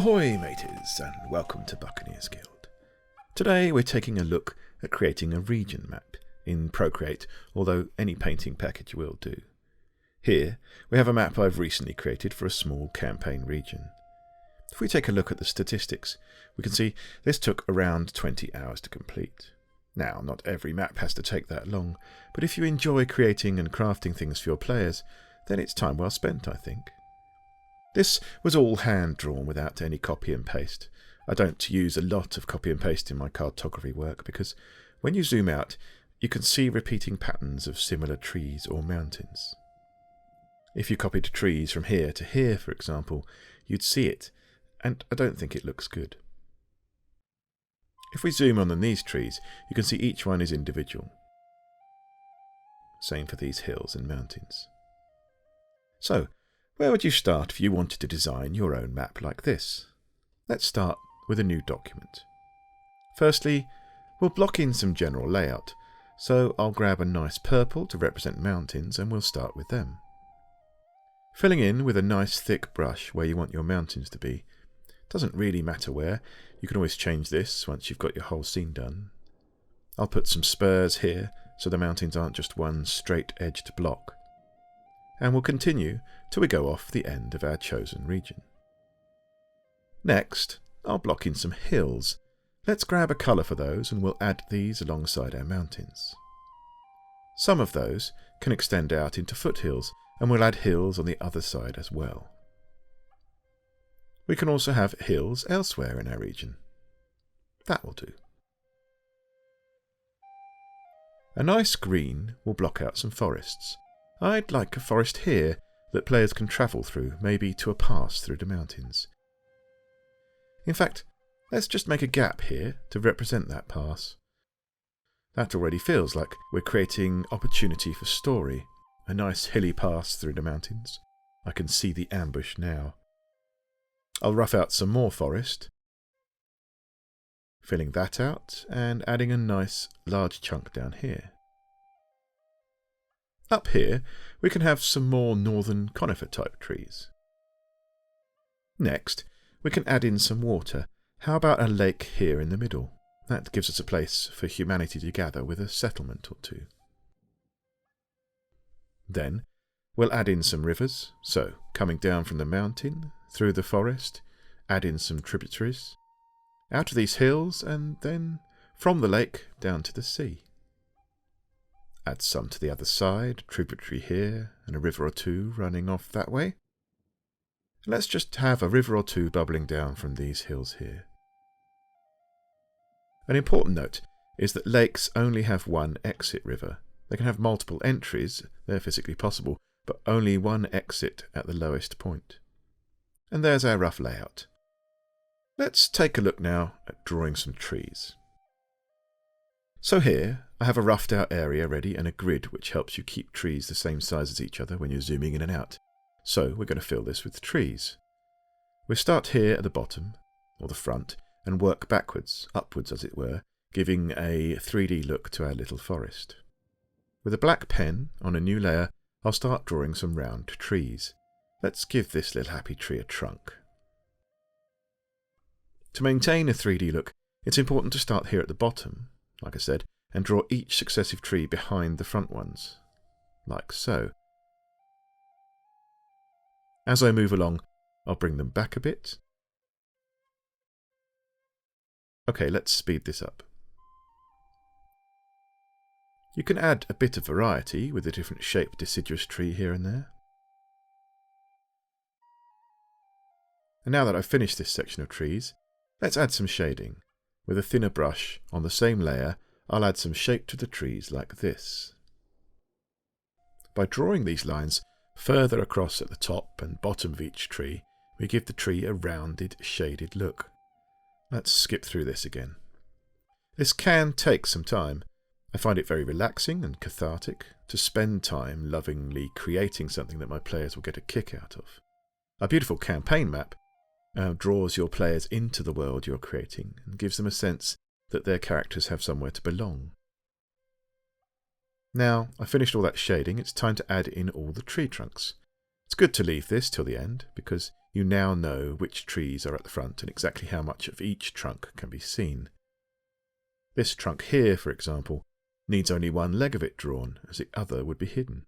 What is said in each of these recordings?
Ahoy mateys, and welcome to Buccaneers Guild. Today we're taking a look at creating a region map in Procreate, although any painting package will do. Here we have a map I've recently created for a small campaign region. If we take a look at the statistics, we can see this took around 20 hours to complete. Now, not every map has to take that long, but if you enjoy creating and crafting things for your players, then it's time well spent, I think. This was all hand-drawn without any copy and paste. I don't use a lot of copy and paste in my cartography work because when you zoom out, you can see repeating patterns of similar trees or mountains. If you copied trees from here to here, for example, you'd see it, and I don't think it looks good. If we zoom on these trees, you can see each one is individual. Same for these hills and mountains. So, where would you start if you wanted to design your own map like this? Let's start with a new document. Firstly, we'll block in some general layout, so I'll grab a nice purple to represent mountains and we'll start with them. Filling in with a nice thick brush where you want your mountains to be. Doesn't really matter where, you can always change this once you've got your whole scene done. I'll put some spurs here so the mountains aren't just one straight-edged block. And we'll continue till we go off the end of our chosen region. Next, I'll block in some hills. Let's grab a colour for those and we'll add these alongside our mountains. Some of those can extend out into foothills and we'll add hills on the other side as well. We can also have hills elsewhere in our region. That will do. A nice green will block out some forests. I'd like a forest here that players can travel through, maybe to a pass through the mountains. In fact, let's just make a gap here to represent that pass. That already feels like we're creating opportunity for story. A nice hilly pass through the mountains. I can see the ambush now. I'll rough out some more forest, filling that out and adding a nice large chunk down here. Up here, we can have some more northern conifer-type trees. Next, we can add in some water. How about a lake here in the middle? That gives us a place for humanity to gather with a settlement or two. Then, we'll add in some rivers. So, coming down from the mountain, through the forest, add in some tributaries, out of these hills, and then from the lake down to the sea. Add some to the other side, a tributary here, and a river or two running off that way. Let's just have a river or two bubbling down from these hills here. An important note is that lakes only have one exit river. They can have multiple entries, they're physically possible, but only one exit at the lowest point. And there's our rough layout. Let's take a look now at drawing some trees. So here, I have a roughed out area ready and a grid which helps you keep trees the same size as each other when you're zooming in and out. So we're going to fill this with trees. We'll start here at the bottom, or the front, and work backwards, upwards as it were, giving a 3D look to our little forest. With a black pen on a new layer, I'll start drawing some round trees. Let's give this little happy tree a trunk. To maintain a 3D look, it's important to start here at the bottom, like I said, and draw each successive tree behind the front ones, like so. As I move along, I'll bring them back a bit. Okay, let's speed this up. You can add a bit of variety with a different shaped deciduous tree here and there. And now that I've finished this section of trees, let's add some shading. With a thinner brush on the same layer, I'll add some shape to the trees like this. By drawing these lines further across at the top and bottom of each tree, we give the tree a rounded, shaded look. Let's skip through this again. This can take some time. I find it very relaxing and cathartic to spend time lovingly creating something that my players will get a kick out of. A beautiful campaign map draws your players into the world you're creating and gives them a sense that their characters have somewhere to belong. Now, I've finished all that shading, it's time to add in all the tree trunks. It's good to leave this till the end, because you now know which trees are at the front and exactly how much of each trunk can be seen. This trunk here, for example, needs only one leg of it drawn, as the other would be hidden.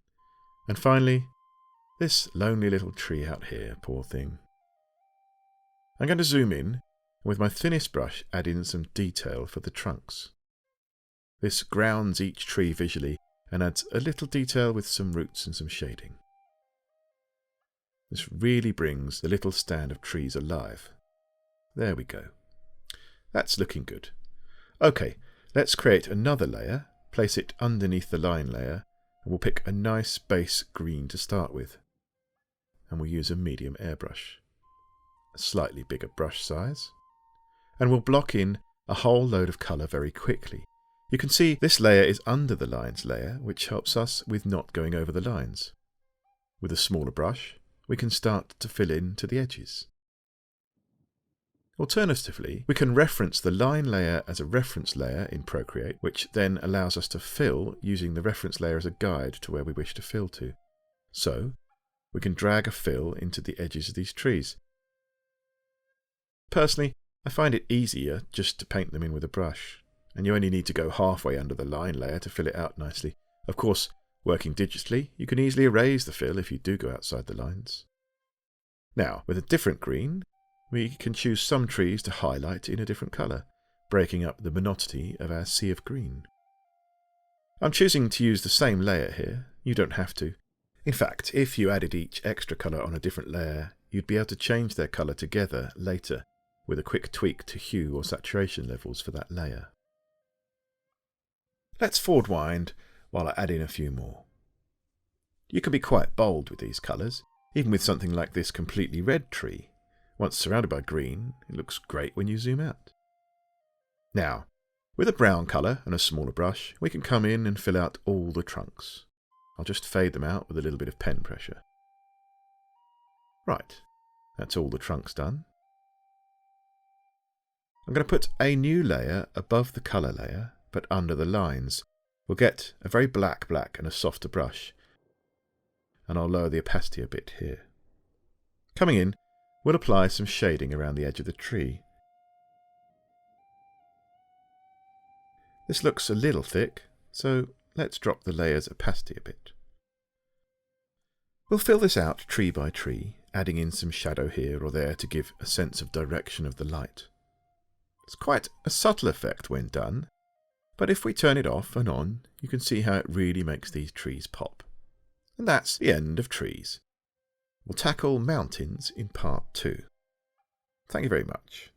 And finally, this lonely little tree out here, poor thing. I'm going to zoom in, and with my thinnest brush add in some detail for the trunks. This grounds each tree visually and adds a little detail with some roots and some shading. This really brings the little stand of trees alive. There we go. That's looking good. Okay, let's create another layer, place it underneath the line layer, and we'll pick a nice base green to start with. And we'll use a medium airbrush, a slightly bigger brush size, and we'll block in a whole load of colour very quickly. You can see this layer is under the lines layer, which helps us with not going over the lines. With a smaller brush, we can start to fill in to the edges. Alternatively, we can reference the line layer as a reference layer in Procreate, which then allows us to fill using the reference layer as a guide to where we wish to fill to. So, we can drag a fill into the edges of these trees. Personally, I find it easier just to paint them in with a brush, and you only need to go halfway under the line layer to fill it out nicely. Of course, working digitally, you can easily erase the fill if you do go outside the lines. Now, with a different green, we can choose some trees to highlight in a different colour, breaking up the monotony of our sea of green. I'm choosing to use the same layer here. You don't have to. In fact, if you added each extra colour on a different layer, you'd be able to change their colour together later with a quick tweak to hue or saturation levels for that layer. Let's forward wind while I add in a few more. You can be quite bold with these colours, even with something like this completely red tree. Once surrounded by green, it looks great when you zoom out. Now, with a brown colour and a smaller brush, we can come in and fill out all the trunks. I'll just fade them out with a little bit of pen pressure. Right, that's all the trunks done. I'm going to put a new layer above the colour layer, but under the lines. We'll get a very black and a softer brush, and I'll lower the opacity a bit here. Coming in, we'll apply some shading around the edge of the tree. This looks a little thick, so let's drop the layer's opacity a bit. We'll fill this out tree by tree, adding in some shadow here or there to give a sense of direction of the light. It's quite a subtle effect when done, but if we turn it off and on, you can see how it really makes these trees pop. And that's the end of trees. We'll tackle mountains in part 2. Thank you very much.